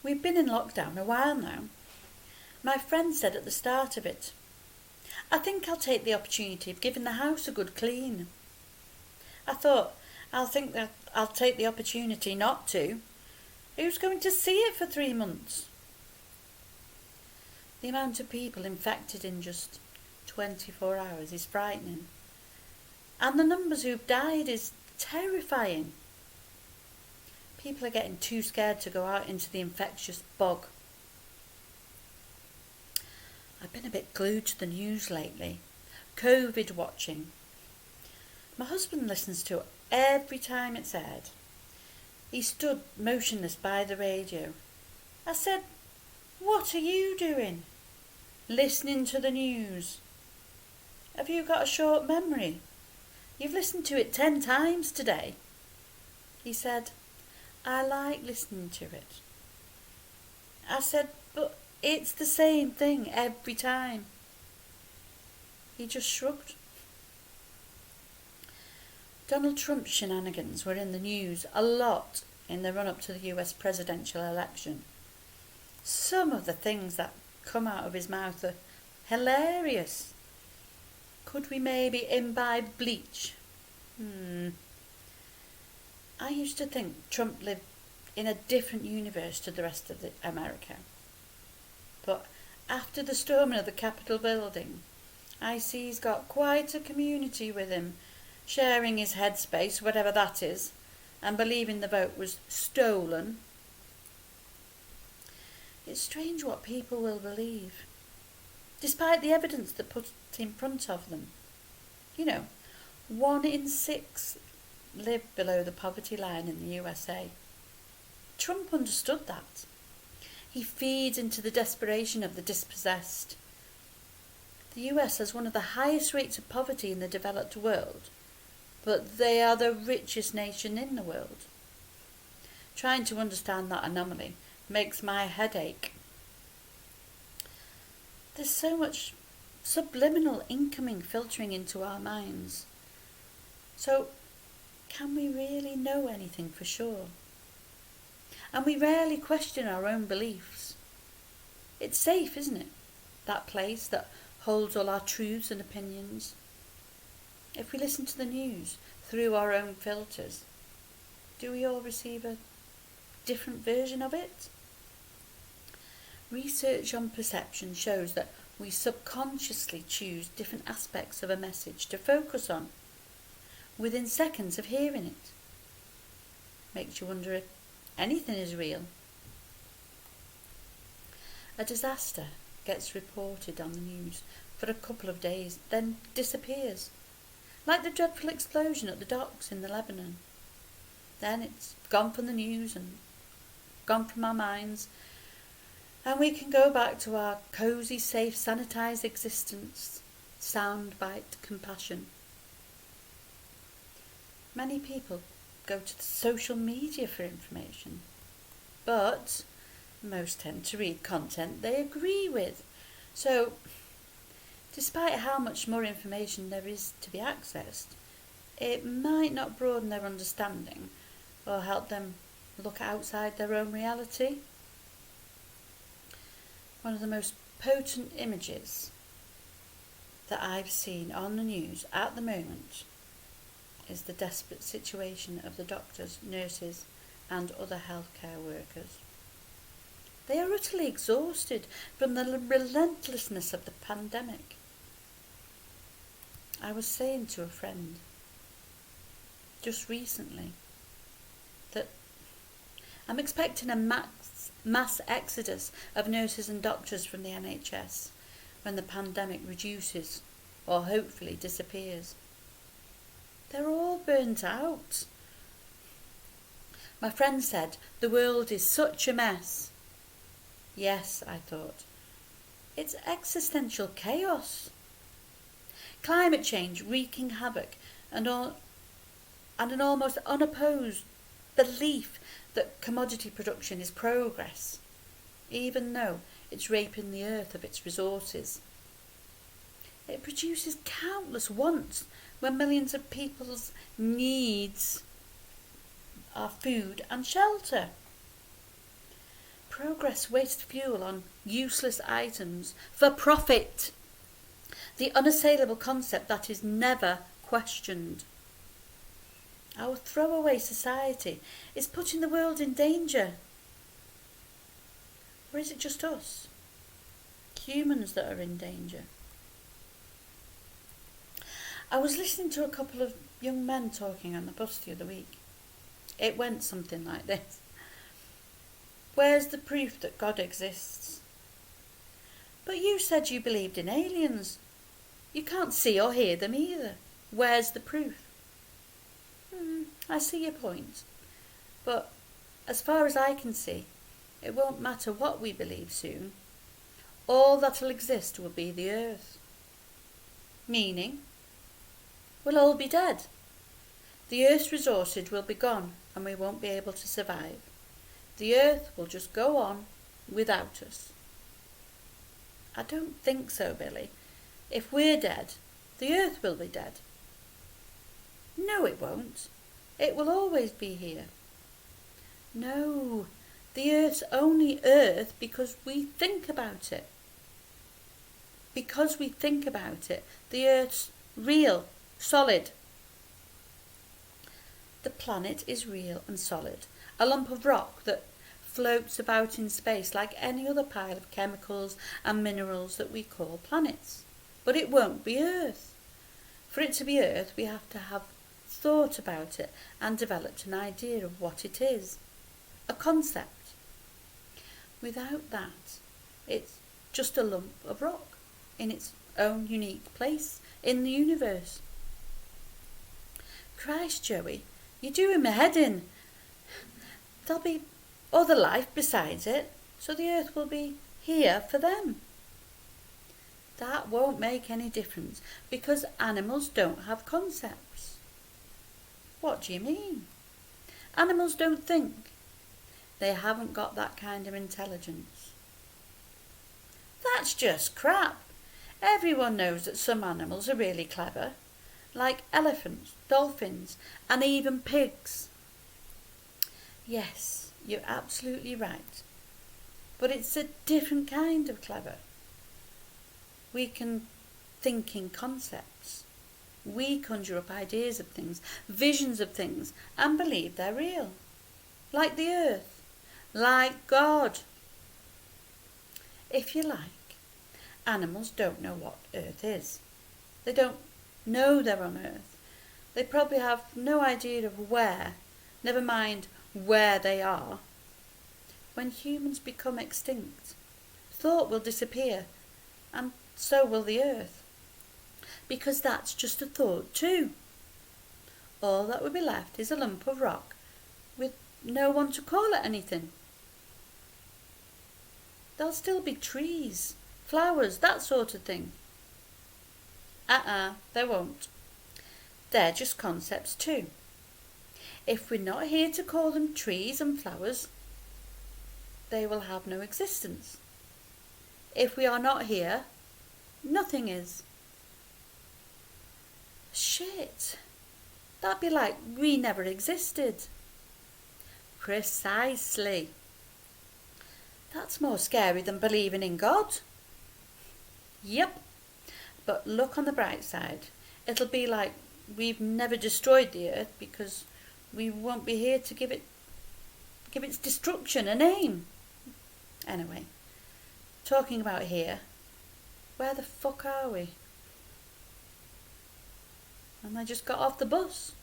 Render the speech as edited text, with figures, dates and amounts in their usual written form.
We've been in lockdown a while now. My friend said at the start of it, I think I'll take the opportunity of giving the house a good clean. I thought, I'll take the opportunity not to. Who's going to see it for 3 months? The amount of people infected in just 24 hours is frightening. And the numbers who've died is terrifying. People are getting too scared to go out into the infectious bog. I've been a bit glued to the news lately. COVID watching. My husband listens to it every time it's aired. He stood motionless by the radio. I said, "What are you doing?" "Listening to the news." "Have you got a short memory? You've listened to it 10 times today." He said, "I like listening to it." I said, "But it's the same thing every time." He just shrugged. Donald Trump's shenanigans were in the news a lot in the run-up to the US presidential election. Some of the things that come out of his mouth are hilarious. Could we maybe imbibe bleach? I used to think Trump lived in a different universe to the rest of America. But after the storming of the Capitol building, I see he's got quite a community with him, sharing his headspace, whatever that is, and believing the vote was stolen. It's strange what people will believe, despite the evidence that put in front of them. 1 in 6 live below the poverty line in the USA. Trump understood that. He feeds into the desperation of the dispossessed. The US has one of the highest rates of poverty in the developed world, but they are the richest nation in the world. Trying to understand that anomaly makes my head ache. There's so much subliminal incoming filtering into our minds. So, can we really know anything for sure? And we rarely question our own beliefs. It's safe, isn't it? That place that holds all our truths and opinions. If we listen to the news through our own filters, do we all receive a different version of it? Research on perception shows that we subconsciously choose different aspects of a message to focus on within seconds of hearing it. Makes you wonder if anything is real. A disaster gets reported on the news for a couple of days, then disappears. Like the dreadful explosion at the docks in the Lebanon. Then it's gone from the news and gone from our minds, and we can go back to our cosy, safe, sanitised existence, soundbite compassion. Many people go to the social media for information, but most tend to read content they agree with. So, despite how much more information there is to be accessed, it might not broaden their understanding or help them look outside their own reality. One of the most potent images that I've seen on the news at the moment is the desperate situation of the doctors, nurses and other healthcare workers. They are utterly exhausted from the relentlessness of the pandemic. I was saying to a friend just recently that I'm expecting a mass exodus of nurses and doctors from the NHS when the pandemic reduces or hopefully disappears. They're all burnt out. My friend said, "The world is such a mess." Yes, I thought. It's existential chaos. Climate change wreaking havoc and an almost unopposed belief that commodity production is progress, even though it's raping the earth of its resources. It produces countless wants when millions of people's needs are food and shelter. Progress wastes fuel on useless items for profit. The unassailable concept that is never questioned. Our throwaway society is putting the world in danger. Or is it just us, humans, that are in danger? I was listening to a couple of young men talking on the bus the other week. It went something like this. Where's the proof that God exists? But you said you believed in aliens. You can't see or hear them either. Where's the proof? I see your point. But as far as I can see, it won't matter what we believe soon. All that'll exist will be the earth. Meaning, we'll all be dead. The earth's resources will be gone and we won't be able to survive. The earth will just go on without us. I don't think so, Billy. If we're dead, the earth will be dead. No, it won't. It will always be here. No, the earth's only earth because we think about it. Because we think about it, the earth's real, solid. The planet is real and solid, a lump of rock that floats about in space like any other pile of chemicals and minerals that we call planets. But it won't be Earth. For it to be Earth, we have to have thought about it and developed an idea of what it is, a concept. Without that, it's just a lump of rock in its own unique place in the universe. Christ, Joey, you're doing my head in. There'll be other life besides it, so the earth will be here for them. That won't make any difference because animals don't have concepts. What do you mean? Animals don't think. They haven't got that kind of intelligence. That's just crap. Everyone knows that some animals are really clever, like elephants, dolphins, and even pigs. Yes, you're absolutely right. But it's a different kind of clever. We can think in concepts. We conjure up ideas of things, visions of things, and believe they're real. Like the earth. Like God. If you like, animals don't know what earth is. They don't know they're on earth. They probably have no idea of where, never mind where they are. When humans become extinct, thought will disappear, and so will the earth. Because that's just a thought too. All that will be left is a lump of rock with no one to call it anything. There'll still be trees, flowers, that sort of thing. There won't. They're just concepts too. If we're not here to call them trees and flowers, they will have no existence. If we are not here, nothing is. Shit. That'd be like we never existed. Precisely. That's more scary than believing in God. Yep. But look on the bright side. It'll be like we've never destroyed the earth because we won't be here to give its destruction a name. Anyway, talking about here, where the fuck are we? And I just got off the bus.